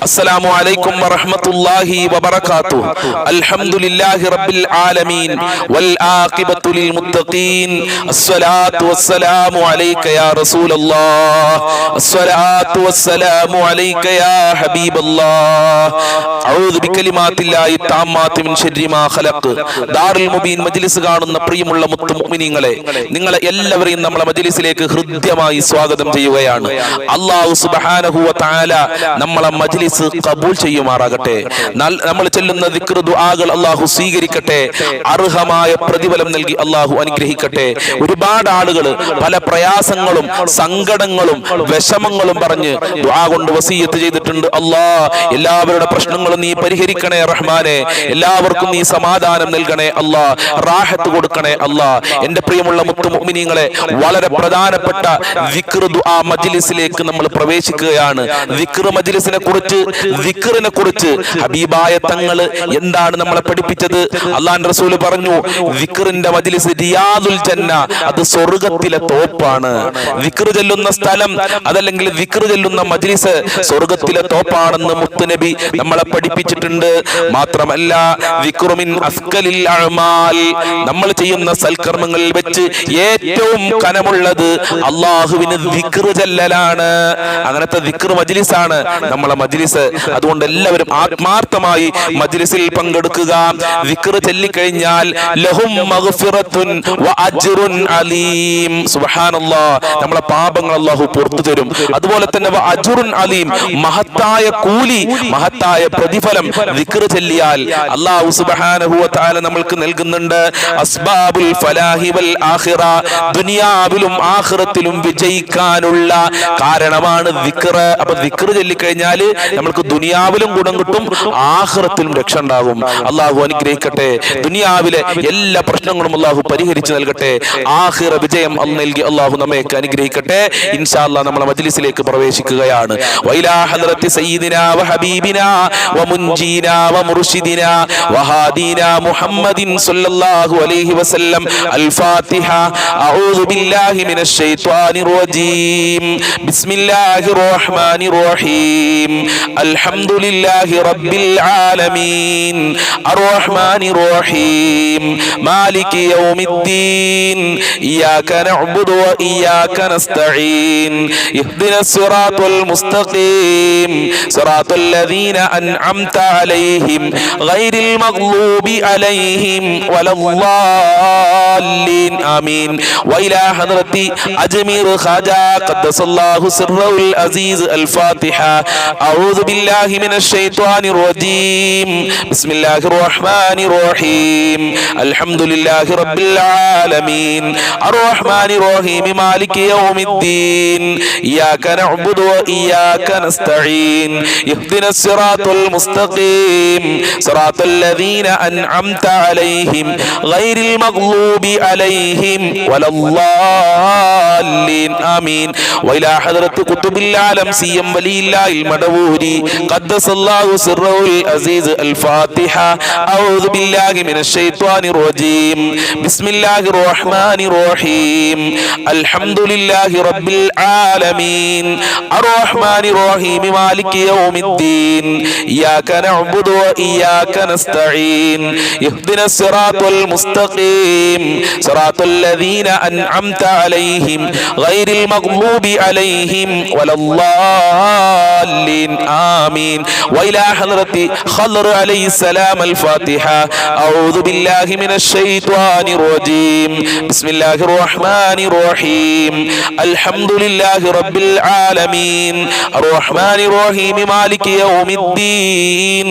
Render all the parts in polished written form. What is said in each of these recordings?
السلام عليكم ورحمة الله وبركاته. الحمد لله رب العالمين والعاقبة للمتقين. الصلاة والسلام عليك يا رسول الله. الصلاة والسلام عليك يا حبيب الله. أعوذ بكلمات الله التامات من شر ما خلق. ദാറുൽ മുബീൻ മജ്ലിസ് കാണുന്ന പ്രിയമുള്ള മുഅ്മിനീങ്ങളെ, നിങ്ങളെ എല്ലാവരെയും നമ്മുടെ മജ്ലിസിലേക്ക് ഹൃദ്യമായി സ്വാഗതം ചെയ്യുകയാണ്. അല്ലാഹു സുബ്ഹാനഹു വ തആല നമ്മളെ മജ്ലിസ് ഖബൂൽ ചെയ്യുമാറാകട്ടെ. നമ്മൾ ചൊല്ലുന്ന ദിക്ർ ദുആകൾ അല്ലാഹു സ്വീകരിക്കട്ടെ. അർഹമായ പ്രതിഫലം നൽകി അല്ലാഹു അനുഗ്രഹിക്കട്ടെ. ഒരുപാട് ആളുകൾ പല പ്രയാസങ്ങളും സങ്കടങ്ങളും വിഷമങ്ങളും പറഞ്ഞ് ദുആ കൊണ്ട് വസിയത്ത് ചെയ്തിട്ടുണ്ട്. അല്ലാഹ് എല്ലാവരുടെ പ്രശ്നങ്ങളും നീ പരിഹരിക്കണേ റഹ്മാനെ. എല്ലാവർക്കും നീ സമാധാനം നൽകണേ അല്ലാഹ്, റാഹത്ത് കൊടുക്കണേ അല്ലാഹ്. എന്റെ പ്രിയമുള്ള മുഅ്മിനീങ്ങളെ, വളരെ പ്രധാനപ്പെട്ട ദിക്ർ ദുആ മജ്ലിസിലേക്ക് നമ്മൾ പ്രവേശിക്കുകയാണ്. ദിക്ർ മജ്ലിസിനെ കുറിച്ച്, ദിക്റിനെ കുറിച്ച് ഹബീബായ തങ്ങൾ എന്താണ് നമ്മളെ പഠിപ്പിച്ചത്? അല്ലാഹുവിന്റെ റസൂൽ പറഞ്ഞു, ദിക്റിന്റെ മജ്ലിസ് റിയാദുൽ ജന്ന, അത് സ്വർഗ്ഗത്തിലെ തോപ്പാണ്. ദിക്ർ ചൊല്ലുന്ന സ്ഥലം, അതല്ലെങ്കിൽ ദിക്ർ ചൊല്ലുന്ന മജ്ലിസ് സ്വർഗ്ഗത്തിലെ തോപ്പാണെന്ന് മുത്തുനബി നമ്മളെ പഠിപ്പിച്ചിട്ടുണ്ട്. മാത്രമല്ല, ദിക്റു മിൻ അസ്കലിൽ അഅ്മാൽ, നമ്മൾ ചെയ്യുന്ന സൽക്കർമ്മങ്ങളിൽ വെച്ച് ഏറ്റവും കനമുള്ളത് അല്ലാഹുവിന് ദിക്ർ ചൊല്ലലാണ്. അങ്ങനത്തെ ദിക്ർ മജ്ലിസാണ് നമ്മളെ മജ്ലിസ്. അതുകൊണ്ട് എല്ലാവരും ആത്മാർത്ഥമായി മജ്ലിസിൽ പങ്കെടുക്കുക. ദിക്ർ ചൊല്ലിക്കഴിഞ്ഞാൽ ലഹും മഗ്ഫിറത്തുൻ വ അജ്റുൻ അലീം. സുബ്ഹാനല്ലാഹ്, നമ്മളെ പാപങ്ങൾ അല്ലാഹു പുറത്തു തരും. അതുപോലെ തന്നെ വ അജ്റുൻ അലീം, മഹത്തായ കൂലി, മഹത്തായ പ്രതിഫലം ദിക്ർ ചൊല്ലിയാൽ അല്ലാഹു സുബ്ഹാനഹു വ തആല നമ്മൾക്ക് നൽകുന്നുണ്ട്. അസ്ബാബുൽ ഫലാഹി വൽ ആഖിറ, ദുനിയാവിലും ആഖിറത്തിലും വിജയിക്കാനുള്ള കാരണമാണ് ദിക്ർ. അപ്പൊ ദിക്ർ ചൊല്ലിക്കഴിഞ്ഞാൽ നമ്മൾക്ക് ദുനിയാവിലും ഗുണം കിട്ടും, ആഖിറത്തിലും രക്ഷ ഉണ്ടാകും. അല്ലാഹു അനുഗ്രഹിക്കട്ടെ. ദുനിയാവിലെ എല്ലാ പ്രശ്നങ്ങളും അല്ലാഹു പരിഹരിച്ചു നൽകട്ടെ. ആഖിറ വിജയം നൽകി അല്ലാഹു നമ്മെ അനുഗ്രഹിക്കട്ടെ. ഇൻഷാ അല്ലാഹ് നമ്മളെ മജ്ലിസിലേക്ക് പ്രവേശിക്കുകയാണ്. വൈലാ ഹദ്റത്തി സയ്യിദിനാ വ ഹബീബിനാ വ മുൻജീനാ വ മുർഷിദിനാ വ ഹാദീനാ മുഹമ്മദിൻ സ്വല്ലല്ലാഹു അലൈഹി വസല്ലം. അൽ ഫാത്തിഹ. അഊദു ബില്ലാഹി മിനശ് ശൈത്വാനിർ റജീം. ബിസ്മില്ലാഹിർ റഹ്മാനിർ റഹീം. അൽഹംദുലില്ലാഹി റബ്ബിൽ ആലമീൻ അർറഹ്മാനിർ റഹീം മാലികി യൗമിദ്ദീൻ ഇയ്യാക നഅ്ബുദു വ ഇയ്യാക നസ്തഈൻ ഇഹ്ദിനസ് സിറാത്തൽ മുസ്തഖീം സിറാത്തൽ ലദീന അൻഅംത അലൈഹിം ഗൈറിൽ മഗ്ലൂബി അലൈഹിം വലദ്ദാല്ലീൻ. ആമീൻ. വഇലാ ഹദ്റത്തി അജ്മീർ ഖാജാ ഖദ്ദസല്ലാഹു സിർറഹുൽ അസീസ്. അൽ ഫാത്തിഹ. അഊദു ബില്ലാഹി മിനശ് ശൈത്വാനിർ റജീം. ബിസ്മില്ലാഹിർ റഹ്മാനിർ റഹീം. അൽഹംദുലില്ലാഹി റബ്ബിൽ ആലമീൻ അർറഹ്മാനിർ റഹീം മാലികി യൗമിദ്ദീൻ ഇയ്യാക നഅ്ബുദു വ ഇയ്യാക നസ്തഈൻ ഇഹ്ദിനസ് സിറാത്തൽ മുസ്തഖീം സിറാത്തൽ ലദീന അൻഅംത അലൈഹിം ഗൈറിൽ മഗ്ലൂബി അലൈഹിം വലദ്ദാല്ലീൻ. ആമീൻ. വഇലാ ഹദ്റത്തി ഖുതുബിൽ ആലം സിയം വലിയില്ലാഹിൽ മദവൂരി ഖദ്ദസല്ലാഹു സിർറഹുൽ അസീസ്. അൽ ഫാത്തിഹ. അഊദു ബില്ലാഹി മിനശ് ശൈത്വാനിർ റജീം. ബിസ്മില്ലാഹിർ റഹ്മാനിർ റഹീം. അൽഹംദുലില്ലാഹി റബ്ബിൽ ആലമീൻ അർറഹ്മാനിർ റഹീം മാലികി യൗമിദ്ദീൻ ഇയ്യാക നഅ്ബുദു വ ഇയ്യാക നസ്തഈൻ ഇഹ്ദിനസ് സിറാത്തൽ മുസ്തഖീം സിറാത്തൽ ലദീന അൻഅംത അലൈഹിം ഗൈറിൽ മഗ്ലൂബി അലൈഹിം വലദ്ദാല്ലീൻ. ആമീൻ. വഇലാ ഹദ്റത്തി ഖദ്ർ അലൈഹിസ്സലാം. അൽ ഫാത്തിഹ. അഊദു ബില്ലാഹി മിനശ് ശൈത്വാനിർ റജീം. ബിസ്മില്ലാഹിർ റഹ്മാനിർ റഹീം. അൽഹംദുലില്ലാഹി റബ്ബിൽ ആലമീൻ അർറഹ്മാനിർ റഹീം മാലികി യൗമിദ്ദീൻ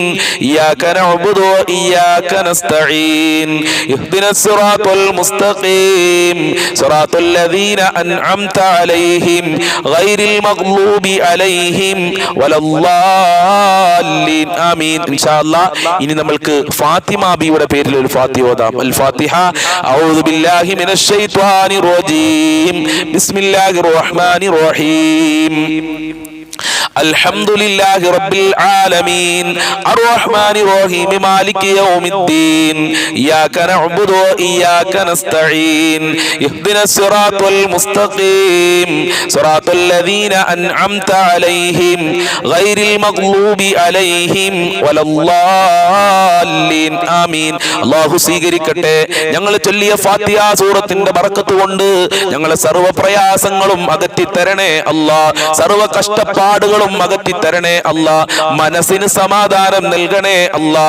ഇയ്യാക നഅ്ബുദു വ ഇയ്യാക നസ്തഈൻ ഇഹ്ദിനസ് സിറാത്തൽ മുസ്തഖീം സിറാത്തൽ ലദീന അൻഅംത അലൈഹിം ഗൈറിൽ മഗ്ലൂബി അലൈഹിം വലദ്ദാല്ലീൻ. ആമീൻ. ഇൻഷാ അല്ലാഹ് ഇനി നമ്മൾക്ക് ഫാത്തിമ ബിയുടെ പേരിൽ ഒരു ഫാത്തിഹ ഓതാം. അൽ ഫാത്തിഹ. അഊദു ബില്ലാഹി മിനശ് ശൈത്വാനിർ റജീം. ബിസ്മില്ലാഹിർ റഹ്മാനിർ റഹീം. الحمد لله رب العالمين الرحمن الرحيم مالك يوم الدين إياك نعبد وإياك نستعين اهدنا الصراط المستقيم صراط الذين أنعمت عليهم غير المغضوب عليهم ولا الضالين آمين. അല്ലാഹു സ്വീകരിക്കട്ടെ. ഞങ്ങൾ ചൊല്ലിയ ഫാത്തിഹ സൂറത്തിന്റെ ബറക്കത്ത് കൊണ്ട് ഞങ്ങളെ സർവ്വ പ്രയാസങ്ങളും അകറ്റി തരണേ അല്ലാഹ്. സർവ്വ കഷ്ടപ്പാടുകളും അകറ്റി തരണേ അല്ലാ. മനസ്സിന് സമാധാനം നൽകണേ അല്ലാ.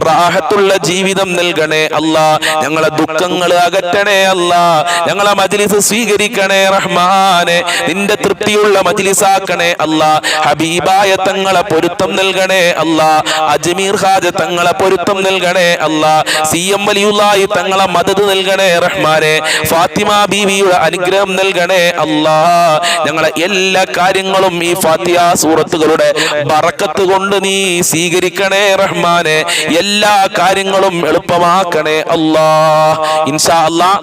റാഹത്തുള്ള ജീവിതം നൽകണേ അല്ലാ. ഞങ്ങളെ ദുഃഖങ്ങൾ അകറ്റണേ അല്ലാ. ഞങ്ങളെ മജ്ലിസ് സ്വീകരിക്കണേ റഹ്മാനെ. നിന്റെ തൃപ്തിയുള്ള മജ്ലിസാക്കണേ അല്ലാ. ഹബീബായ തങ്ങളെ പൊരുത്തം നൽകണേ അല്ലാ. അജ്മീർ ഹാജ തങ്ങളെ പൊരുത്തം നൽകണേ അല്ലാ. CM വലിയുള്ളാഹി തങ്ങളെ മദദ് നൽകണേ റഹ്മാനെ. ഫാത്തിമ ബീവിയുടെ അനുഗ്രഹം നൽകണേ അല്ലാ. ഞങ്ങളെ എല്ലാ കാര്യങ്ങളും ഈ ഫാത്തിഹ സൂറത്തുകളുടെ ബറക്കത്ത് കൊണ്ട് നീ സ്വീകരിക്കണേ റഹ്മാനെ. എല്ലാ കാര്യങ്ങളും എളുപ്പമാക്കണേ അല്ലാഹ്. ഇൻഷാ അല്ലാഹ്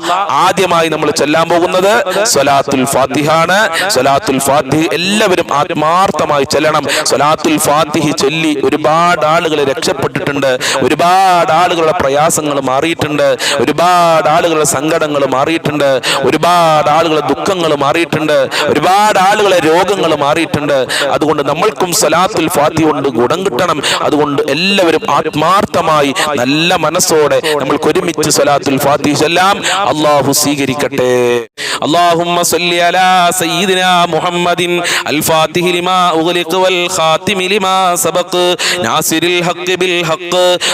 ആദ്യമായി നമ്മൾ ചൊല്ലാൻ പോകുന്നത് സ്വലാത്തുൽ ഫാത്തിഹ ആണ്. സ്വലാത്തുൽ ഫാത്തിഹ എല്ലാവരും ആത്മാർത്ഥമായി ചൊല്ലണം. സ്വലാത്തുൽ ഫാത്തിഹ ചൊല്ലി ഒരുപാട് ആളുകൾ രക്ഷപ്പെട്ടിട്ടുണ്ട്. ഒരുപാട് ആളുകളുടെ പ്രയാസങ്ങൾ മാറിയിട്ടുണ്ട്. ഒരുപാട് ആളുകളുടെ സങ്കടങ്ങൾ മാറിയിട്ടുണ്ട്. ഒരുപാട് ആളുകളുടെ ദുഃഖങ്ങൾ മാറിയിട്ടുണ്ട്. ഒരുപാട് ആളുകളെ രോഗങ്ങൾ മാറിയിട്ടുണ്ട്. അതുകൊണ്ട് നമ്മൾക്കും സ്വലാത്തുൽ ഫാത്തിഹ കൊണ്ട് ഗുണം കിട്ടണം. അതുകൊണ്ട് എല്ലാവരും ആത്മാർത്ഥമായി നല്ല മനസ്സോടെ നമ്മൾക്ക് ഒരുമിച്ച് സ്വലാത്തുൽ ഫാത്തിഹ ചൊല്ലാം. അല്ലാഹു സ്വീകരിക്കട്ടെ. اللهم صل على سيدنا محمد الفاتح لما أغلق والخاتم لما سبق ناصر الحق بالحق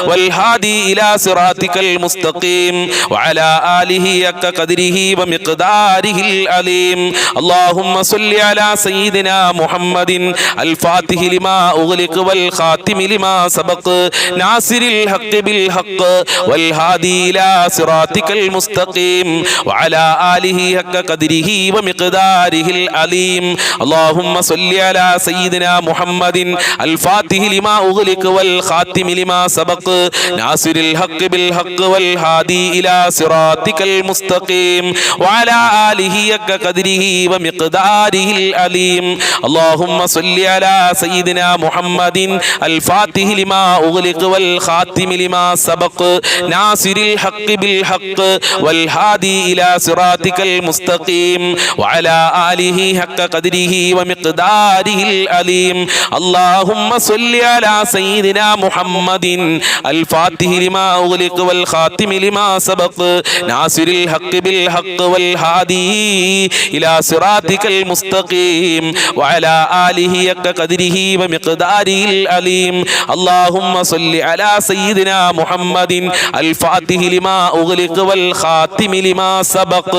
والهادي إلى صراطك المستقيم وعلى آله حق قدره ومقداره العظيم. اللهم صل على سيدنا محمد الفاتح لما أغلق والخاتم لما سبق ناصر الحق بالحق والهادي إلى صراطك المستقيم وعلى آله حق قدره ومقداره العظيم. اللهم صل على سيدنا محمد الفاتح لما أغلق والخاتم لما سبق ناصر الحق بالحق والهادي إلى صراطك المستقيم وعلى آله حق قدره ومقداره العظيم. اللهم صل على سيدنا محمد الفاتح لما أغلق والخاتم لما سبق ناصر الحق بالحق والهادي إلى صراطك المستقيم وعلى آله حق قدره ومقداره العظيم. اللهم صل على سيدنا محمد الفاتح لما أغلق والخاتم لما سبق ناصر الحق بالحق والهادي إلى صراطك المستقيم وعلى آله حق قدره ومقداره العظيم. اللهم صل على سيدنا محمد الفاتح لما أغلق والخاتم لما سبق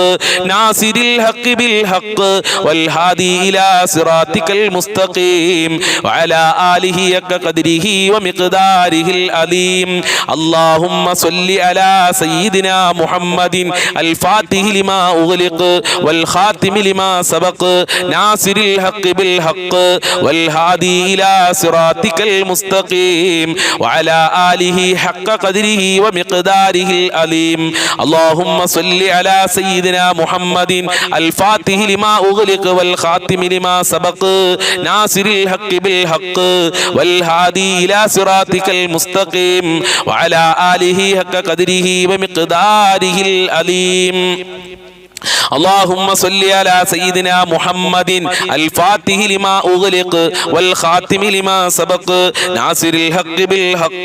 ناصر الحق بالحق والهادي إلى صراطك المستقيم وعلى آله حق قدره ومقداره العظيم. اللهم صل على سيدنا محمد الفاتح لما أغلق والخاتم لما سبق ناصر الحق بالحق والهادي إلى صراطك المستقيم وعلى آله حق قدره ومقداره العظيم. اللهم صل على سيدنا محمد الفاتح لما أغلق والخاتم لما سبق ناصر الحق بالحق والهادي إلى صراطك المستقيم وعلى آله حق قدره ومقداره العظيم. اللهم صل على سيدنا محمد الفاتح لما أغلق والخاتم لما سبق ناصر الحق بالحق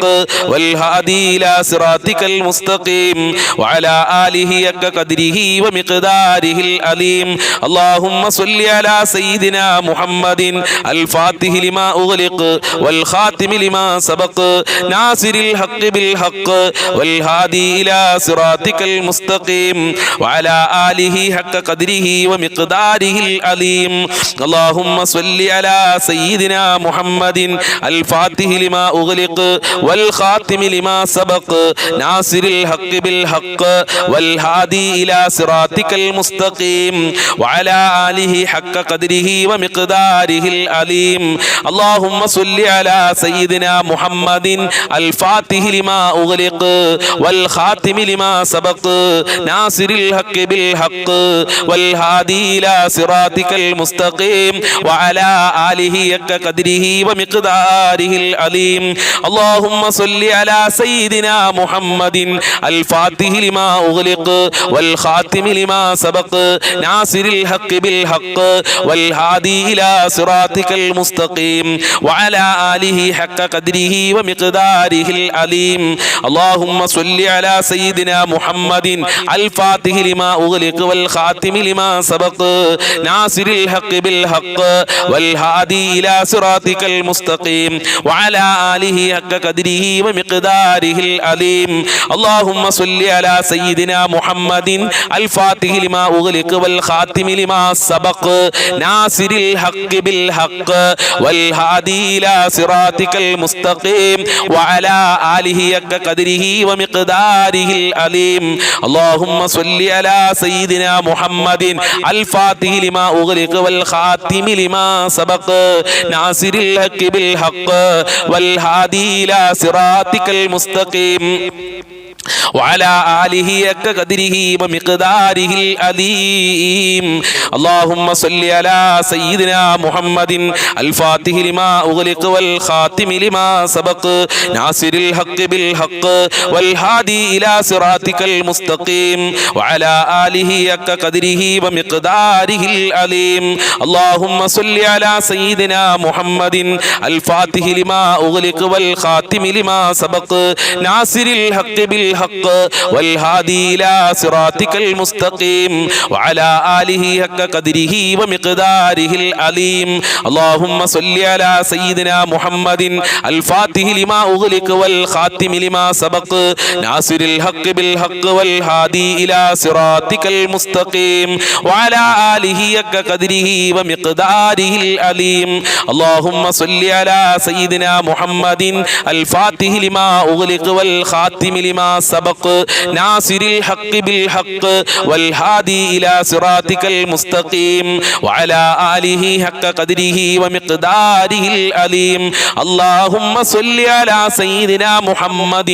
والهادي إلى صراطك المستقيم وعلى آله حق قدره ومقداره العظيم. اللهم صل على سيدنا محمد الفاتح لما أغلق والخاتم لما سبق ناصر الحق بالحق والهادي إلى صراطك المستقيم وعلى آله حق قدره ومقداره العظيم. اللهم صل على سيدنا محمد الفاتح لما أغلق والخاتم لما سبق ناصر الحق بالحق والهادي إلى صراطك المستقيم وعلى آله حق قدره ومقداره العظيم. اللهم صل على سيدنا محمد الفاتح لما أغلق والخاتم لما سبق ناصر الحق بالحق والهادي إلى صراطك المستقيم وعلى آله حق قدره ومقداره العظيم. اللهم صل على سيدنا محمد الفاتح لما أغلق والخاتم لما سبق ناصر الحق بالحق والهادي إلى صراطك المستقيم وعلى آله حق قدره ومقداره العظيم. اللهم صل على سيدنا محمد الفاتح لما أغلق والخاتم لما سبق ناصر الحق بالحق والهادي إلى صراطك المستقيم وعلى آله حق قدره ومقداره العظيم. اللهم صل على سيدنا محمد الفاتح لما أغلق والخاتم لما سبق ناصر الحق بالحق والهادي إلى صراطك المستقيم وعلى آله حق قدره ومقداره العظيم. اللهم صل على سيدنا محمد الفاتح لما أغلق والخاتم لما سبق ناصر الحق بالحق والهادي إلى صراطك المستقيم وعلى آله حق قدره ومقداره العظيم. اللهم صل على سيدنا محمد الفاتح لما أغلق والخاتم لما سبق ناصر الحق بالحق والهادي إلى صراطك المستقيم وعلى آله حق قدره ومقداره العظيم. اللهم صل على سيدنا محمد الفاتح لما أغلق والخاتم لما سبق ناصر الحق بالحق والهادي إلى صراطك المستقيم وعلى آله حق قدره ومقداره العظيم. اللهم صل على سيدنا محمد الفاتح لما أغلق والخاتم لما سبق ناصر الحق بالحق والهادي إلى صراطك المستقيم وعلى آله حق قدره ومقداره العظيم. اللهم صل على سيدنا محمد الفاتح لما أغلق والخاتم لما سبق ناصر الحق بالحق والهادي إلى صراطك المستقيم وعلى آله حق قدره ومقداره العظيم. اللهم صل على سيدنا محمد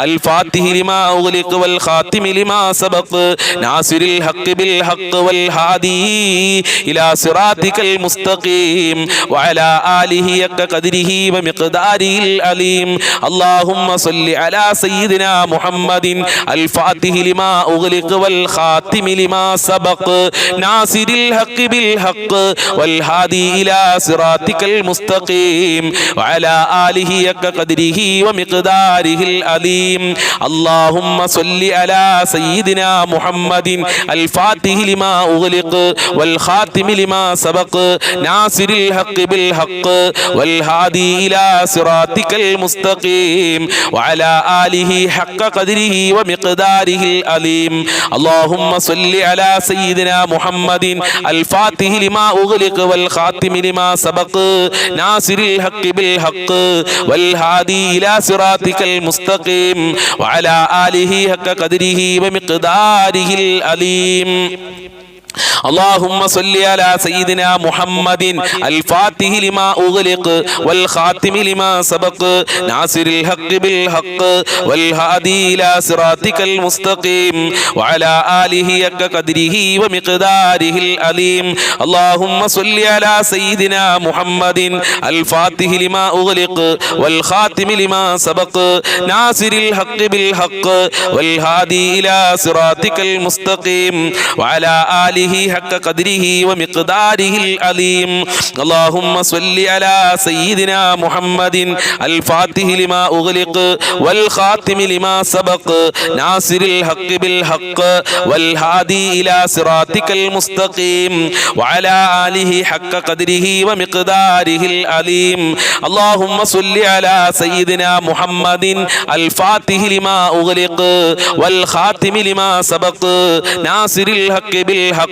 الفاتح لما أغلق والخاتم لما سبق ناصر الحق بالحق والهادي إلى صراطك المستقيم وعلى آله حق قدره ومقداره العظيم. اللهم صل على سيدنا محمد الفاتح لما أغلق والخاتم لما سبق ناصر الحق بالحق والهادي إلى صراطك المستقيم وعلى آله حق قدره ومقداره العظيم. اللهم صل على سيدنا محمد الفاتح لما أغلق والخاتم لما سبق ناصر الحق بالحق والهادي إلى صراطك المستقيم وعلى آله حق قدره ومقداره العظيم. اللهم صل على سيدنا محمد الفاتح لما أغلق والخاتم لما سبق ناصر الحق بالحق والهادي إلى صراطك المستقيم وعلى آله حق قدره ومقداره العظيم. اللهم صل على سيدنا محمد الفاتح لما أغلق والخاتم لما سبق ناصر الحق بالحق والهادي إلى صراطك المستقيم وعلى آله حق قدره ومقداره العظيم. اللهم صل على سيدنا محمد الفاتح لما أغلق والخاتم لما سبق ناصر الحق بالحق والهادي إلى صراطك المستقيم وعلى آله حق قدره ومقداره العظيم. اللهم صل على سيدنا محمد الفاتح لما أغلق والخاتم لما سبق ناصر الحق بالحق والهادي إلى صراطك المستقيم وعلى آله حق قدره ومقداره العظيم. اللهم صل على سيدنا محمد الفاتح لما أغلق والخاتم لما سبق ناصر الحق بالحق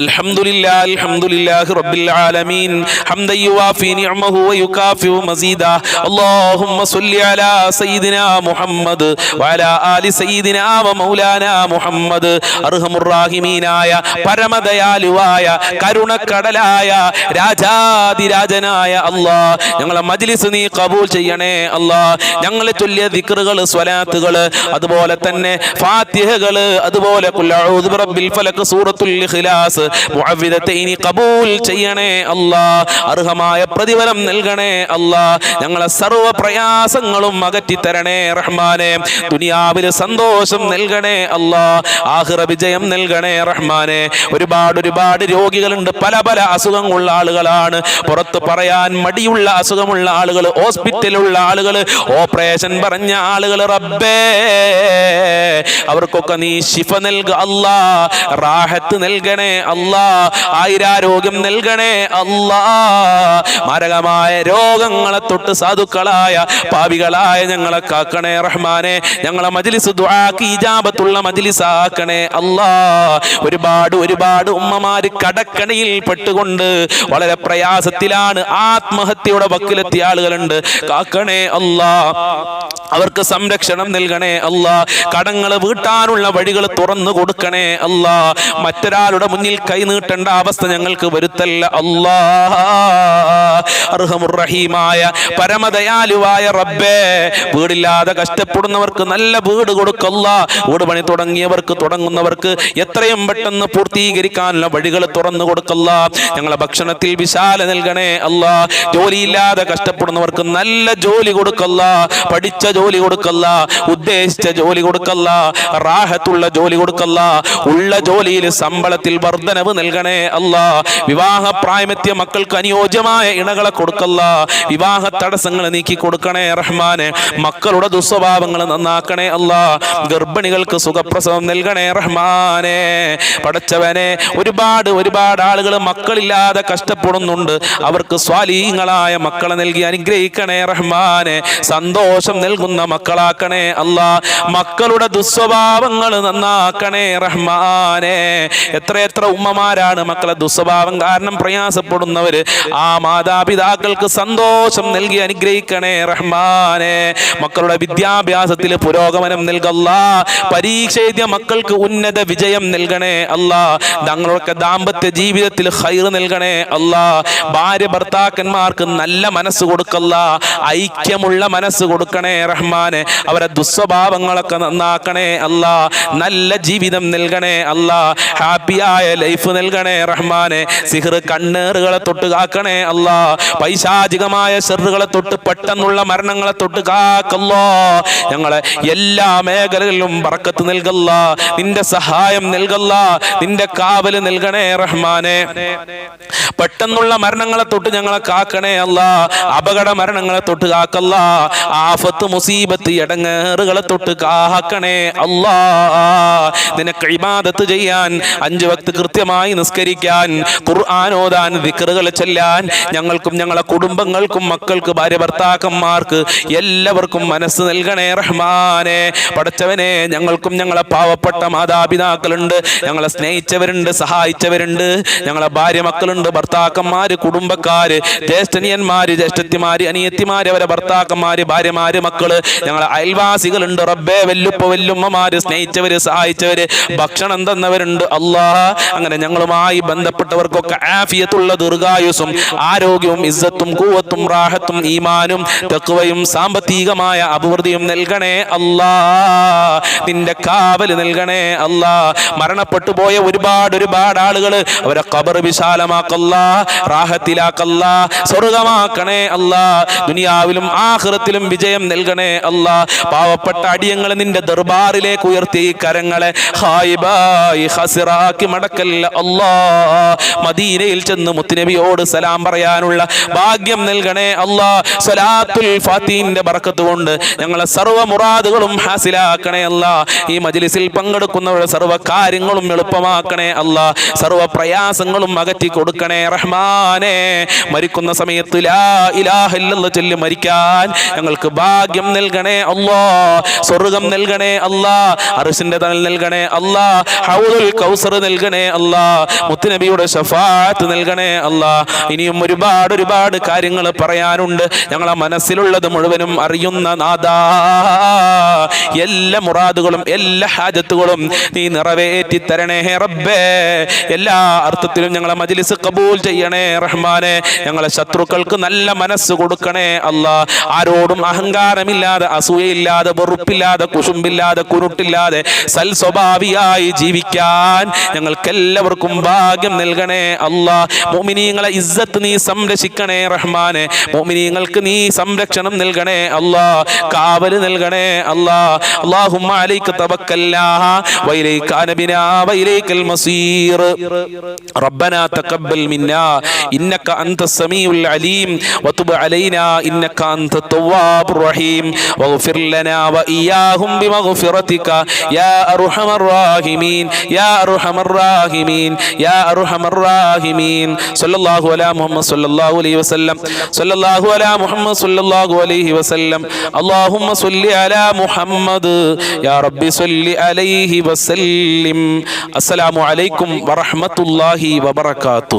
അൽഹംദുലില്ലാഹി റബ്ബിൽ ആലമീൻ ഹംദൻ യുവാഫി നിഅമഹു വയുകാഫിഉ മസീദാ അല്ലാഹുമ്മ സ്വല്ലി അലാ സയ്യിദിനാ മുഹമ്മദ് വഅലാ ആലി സയ്യിദിനാ വമൗലാനാ മുഹമ്മദ്. അർഹമുർ റഹീമീനായ പരമദയാലുവായ കരുണക്കടലായ രാജാതിരാജനായ അല്ലാഹ്, ഞങ്ങളെ മജ്ലിസ് നീ കബൂൽ ചെയ്യണേ അല്ലാഹ്. ഞങ്ങൾ ചൊല്ലിയ ദിക്റുകൾ, സ്വലാത്തുകൾ, അതുപോലെ തന്നെ ഫാത്തിഹകൾ, അതുപോലെ ഖുൽ അഊദു ബിറബ്ബിൽ ഫലക്, സൂറത്തുൽ ഇഖ്ലാസ്, മുഅവ്വിദതൈനി കബൂൽ ചെയ്യണേ അല്ലാഹ്. അർഹമായ പ്രതിഫലം നൽകണേ അല്ലാഹ്. ഞങ്ങളെ സർവ്വ പ്രയാസങ്ങളും അകറ്റി തരണേ റഹ്മാനെ. ദുനിയാവിൽ സന്തോഷം നൽകണേ അല്ലാഹ്. ആഖിറ വിജയം നൽകണേ റഹ്മാനെ. ഒരുപാട് രോഗികളുണ്ട്, പല അസുഖങ്ങളുള്ള ആളുകളാണ്, പുറത്ത് പറയാൻ മടിയുള്ള അസുഖമുള്ള ആളുകൾ, ഹോസ്പിറ്റലിലുള്ള ആളുകൾ, ഓപ്പറേഷൻ പറഞ്ഞ ആളുകൾ. റബ്ബേ, അവർക്കൊക്കെ നീ ശിഫ നൽക അല്ലാ, റാഹത്ത് നൽകണേ അല്ലാ, ആയിരാരോഗ്യം നൽകണേ അല്ലാ. മാരകമായ രോഗങ്ങളെ തൊട്ട് സാധുക്കളായ പാപികളായ ഞങ്ങളെ കാക്കണേ റഹ്മാനെ. ഞങ്ങളെ മജ്ലിസ് ദുആക്ക് ഇജാബത്തുള്ള മജ്ലിസ് ആക്കണേ അല്ലാ. ഒരുപാട് ഉമ്മമാര് കടക്കണിയിൽ പെട്ടുകൊണ്ട് വളരെ പ്രയാസത്തിലാണ്, ആത്മഹത്യയുടെ വക്കിലെത്തിയ ആളുകളുണ്ട്. കാക്കണേ അല്ലാ, അവർക്ക് സംരക്ഷണം നൽകണേ അല്ലാ. കടങ്ങൾ വീട്ടാനുള്ള വഴികൾ തുറന്നു കൊടുക്കണേ അല്ലാ. മറ്റൊരാളുടെ മുന്നിൽ കൈ നീട്ടേണ്ട അവസ്ഥ ഞങ്ങൾക്ക് വരുത്തല്ല അല്ലാ. അർഹമുർ റഹീമായ പരമദയാലുവായ റബ്ബേ, വീടില്ലാതെ കഷ്ടപ്പെടുന്നവർക്ക് നല്ല വീട് കൊടുക്കല്ല. വീട് പണി തുടങ്ങിയവർക്ക്, തുടങ്ങുന്നവർക്ക് എത്രയും പെട്ടെന്ന് പൂർത്തീകരിക്കാനുള്ള വഴികൾ തുറന്നു കൊടുക്കല്ല. ഞങ്ങളെ ഭക്ഷണത്തിൽ വിശാല നൽകണേ അല്ലാ. ജോലിയില്ലാതെ കഷ്ടപ്പെടുന്നവർക്ക് നല്ല ജോലി കൊടുക്കല്ല, പഠിച്ച ജോലി കൊടുക്കല്ല, ഉദ്ദേശിച്ച ജോലി കൊടുക്കല്ല, റാഹത്തുള്ള ജോലി കൊടുക്കല്ല. ഉള്ള ജോലിയിൽ ശമ്പളത്തിൽ വർധനവ് നൽകണേ അല്ലാ. വിവാഹ പ്രായമെത്തിയ മക്കൾക്ക് അനുയോജ്യമായ ഇണകളെ കൊടുക്കല്ല. വിവാഹ തടസ്സങ്ങൾ നീക്കി കൊടുക്കണേ റഹ്മാനെ. മക്കളുടെ ദുസ്വഭാവങ്ങൾ നന്നാക്കണേ അല്ലാ. ഗർഭിണികൾക്ക് സുഖപ്രസവം നൽകണേ റഹ്മാനെ. പടച്ചവനെ, ഒരുപാട് ആളുകൾ മക്കളില്ലാതെ കഷ്ടപ്പെടുന്നുണ്ട്. അവർക്ക് സ്വാലീഹങ്ങളായ മക്കളെ നൽകി അനുഗ്രഹിക്കണേ റഹ്മാനെ. സന്തോഷം നൽകുന്ന മക്കളാക്കണേ അല്ലാ. മക്കളുടെ ദുസ്വഭാവങ്ങൾ നന്നാക്കണേ റഹ്മാനെ. എത്ര ഉമ്മമാരാണ് മക്കളെ ദുസ്വഭാവം കാരണം പ്രയാസപ്പെടുന്നവര്. ആ മാതാപിതാക്കൾക്ക് സന്തോഷം നൽകി അനുഗ്രഹിക്കണേ റഹ്മാനെ. മക്കളുടെ വിദ്യാഭ്യാസത്തിൽ പുരോഗമനം നൽകല്ല. പരീക്ഷ എഴുതിയ മക്കൾക്ക് ഉന്നത വിജയം നൽകണേ അല്ലാ. തങ്ങളുടെ ദാമ്പത്യ ജീവിതത്തിൽ ഖൈർ നൽകണേ അല്ലാ. ഭാര്യ ഭർത്താക്കന്മാർക്ക് നല്ല മനസ്സ് കൊടുക്കല്ല, ഐക്യമുള്ള മനസ്സ് കൊടുക്കണേ റഹ്മാനെ. അവരെ ദുസ്വഭാവങ്ങളൊക്കെ നന്നാക്കണേ അല്ലാ. നല്ല ജീവിതം നൽകണേ അല്ലാ. ഹാപ്പിയായ ലൈഫ് നൽകണേ റഹ്മാനെ. സിഹ്ർ കണ്ണേറുകളെ തൊട്ട് കാക്കണേ അല്ലാ. പൈശാചികമായ ശർറുകളെ തൊട്ട്, പെട്ടെന്നുള്ള മരണങ്ങളെ തൊട്ട് കാക്കല്ലോ. ഞങ്ങളെ എല്ലാ മേഖലകളിലും ബർക്കത്ത് നൽകല്ല, നിന്റെ സഹായം നൽകല്ല, നിന്റെ കാവല് നൽകണേ റഹ്മാനെ. പെട്ടെന്നുള്ള മരണങ്ങളെ തൊട്ട് ഞങ്ങളെ കാക്കണേ അല്ലാ. അപകട മരണങ്ങളെ തൊട്ട് കാക്കല്ല. ആഫത്ത്, മുസീബത്ത്, എടങ്ങേറുകളെ തൊട്ട് കാക്കണേ അല്ലാ. നിനക്ക് ഇബാദത്ത് ചെയ്യാൻ, 5 വക്ത് കൃത്യമായി നിസ്കരിക്കാൻ, ഖുർആൻ ഓതാൻ, ദിക്റുകൾ ചൊല്ലാൻ ഞങ്ങൾക്കും ഞങ്ങളെ കുടുംബങ്ങൾക്കും മക്കൾക്ക്, ഭാര്യ ഭർത്താക്കന്മാർക്ക് എല്ലാവർക്കും മനസ്സ് നൽകണേ റഹ്മാനെ. പടച്ചവനെ, ഞങ്ങൾക്കും ഞങ്ങളെ പാവപ്പെട്ട മാതാപിതാക്കളുണ്ട്, ഞങ്ങളെ സ്നേഹിച്ചവരുണ്ട്, സഹായിച്ചവരുണ്ട്, ഞങ്ങളെ ഭാര്യ മക്കളുണ്ട്, ഭർത്താക്കന്മാര്, കുടുംബക്കാര്, ജ്യേഷ്ഠനിയന്മാര്, ജ്യേഷ്ഠത്തിമാര്, അനിയത്തിമാര്, അവരെ ഭർത്താക്കന്മാര്, ഭാര്യമാര്, മക്കള്, ഞങ്ങളെ അയൽവാസികളുണ്ട്. റബ്ബേ, വെല്ലുപ്പ വെല്ലുമ്മമാര്, സ്നേഹിച്ചവര്, സഹായിച്ചവര്, ഭക്ഷണം തന്നവരുണ്ട് അല്ലാ. അങ്ങനെ ഞങ്ങളുമായി ബന്ധപ്പെട്ടവർക്കൊക്കെ ആഫിയത്തുള്ള ദീർഘായുസ്സും ആരോഗ്യവും ഇസ്സത്തും ഖുവത്തും റാഹത്തും ഈമാനും തഖ്വയും സാമ്പത്തികമായ അഭിവൃദ്ധിയും നൽകണേ അല്ലാ. നിന്റെ കാവൽ നൽകണേ അല്ലാ. മരണപ്പെട്ടു പോയ ഒരുപാട് ആളുകൾ, അവരെ ഖബർ വിശാലമാക്കല്ല, റാഹത്തിലാക്കല്ല, സ്വർഗമാക്കണേ അല്ലാ. ദുനിയാവിലും ആഖിറത്തിലും വിജയം നൽകണേ അല്ലാ. പാവപ്പെട്ട അടിയങ്ങളെ നിന്റെ ദർബാറിലേക്ക് ഉയർത്തി കരങ്ങളെ ഖായിബായി ഖസിറാക്കി മടക്കല്ല അല്ലാ. മദീനയിൽ ചെന്ന് മുത്തുനബിയോട് സലാം പറയാനുള്ള ഭാഗ്യം നൽകണേ അല്ലാ. സ്വലാത്തുൽ ഫാത്തിഹിന്റെ ബറക്കത്ത് കൊണ്ട് ഞങ്ങളെ സർവ്വ മുറാദുകളും ഹാസിലാക്കണേ അല്ലാ. ഈ മജ്ലിസിൽ പങ്കെടുക്കുന്നവരുടെ സർവ്വ കാര്യങ്ങളും എളുപ്പമാക്കണേ അല്ലാ. സർവ്വ പ്രയാസങ്ങളും അകറ്റി കൊടുക്കണേ റഹ്മാനേ. മരിക്കുന്ന സമയത്ത് ലാ ഇലാഹ ഇല്ലല്ലാഹ് ചൊല്ലി മരിക്കാൻ ഞങ്ങൾക്ക് ഭാഗ്യം നൽകണേ അല്ലാ. സ്വർഗ്ഗം നൽകണേ അല്ലാ. അർശിന്റെ തണൽ നൽകണേ അല്ലാ. ഹൗദുൽ കൗസർ നൽകണേ അല്ലാ. മുത്തുനബിയുടെ ശഫാഅത്ത് നൽകണേ അല്ലാ. ഇനിയും ഒരുപാട് കാര്യങ്ങൾ പറയാനുണ്ട്. ഞങ്ങളെ മനസ്സിലുള്ളത് മുഴുവനും അറിയുന്ന നാഥാ, എല്ലാ മുറാദുകളും എല്ലാ ഹാജത്തുകളും നീ നിറവേറ്റി തരണേ റബ്ബേ. എല്ലാ അർത്ഥത്തിലും ഞങ്ങളെ മജ്ലിസ് കബൂൽ ചെയ്യണേ റഹ്മാനെ. ഞങ്ങളെ ശത്രുക്കൾക്ക് നല്ല മനസ്സ് കൊടുക്കണേ അല്ലാ. ആരോടും അഹങ്കാരമില്ലാതെ, അസൂയയില്ലാതെ, വെറുപ്പില്ലാതെ, കുശുമ്പില്ലാതെ, കുരുട്ടില്ലാതെ സൽ സ്വഭാവിയായി ജീവിക്കാൻ ഞങ്ങൾക്കെല്ലാവർക്കും ഭാഗ്യം നൽകണേ അല്ലാ. മുഅ്മിനീങ്ങളെ ഇസ്സത്ത് നീ സംരക്ഷിക്കണേ റഹ്മാനെ. മുഅ്മിനീങ്ങൾക്ക് നീ സംരക്ഷണം നൽകണേ അല്ലാ. കാവല് നൽകണേ അല്ലാ. അല്ലാഹുമ്മ അലൈക തവക്കൽനാ വഇലൈക അനബിനാ വഇലൈകൽ മസീർ. റബ്ബനാ തഖബ്ബൽ മിന്നാ ഇന്നക അൻതസ് സമീഉൽ അലീം വതുബ് അലൈനാ ഇന്നക അൻതത് തവ്വാബുർ റഹീം വഗ്ഫിർ ലനാ വഇയ്യാഹും ബിമഗ്ഫിറതിക യാ അർഹമർ റാഹിമീൻ യാ അർഹമർ റാഹിമീൻ യാ അർഹമർ റാഹിമീൻ. സല്ലല്ലാഹു അലാ മുഹമ്മദ് സല്ലല്ലാഹു അലൈഹി വസല്ലം. സല്ലല്ലാഹു അലാ മുഹമ്മദ് സല്ലല്ലാഹു അലൈഹി വസല്ലം. അല്ലാഹുമ്മ സ്വല്ലി അലാ മുഹമ്മദ് യാ റബ്ബി സ്വല്ലി അലൈഹി വസല്ലിം. അസ്സലാമു അലൈക്കും വറഹ്മത്തുള്ളാഹി വബറകാതുഹു.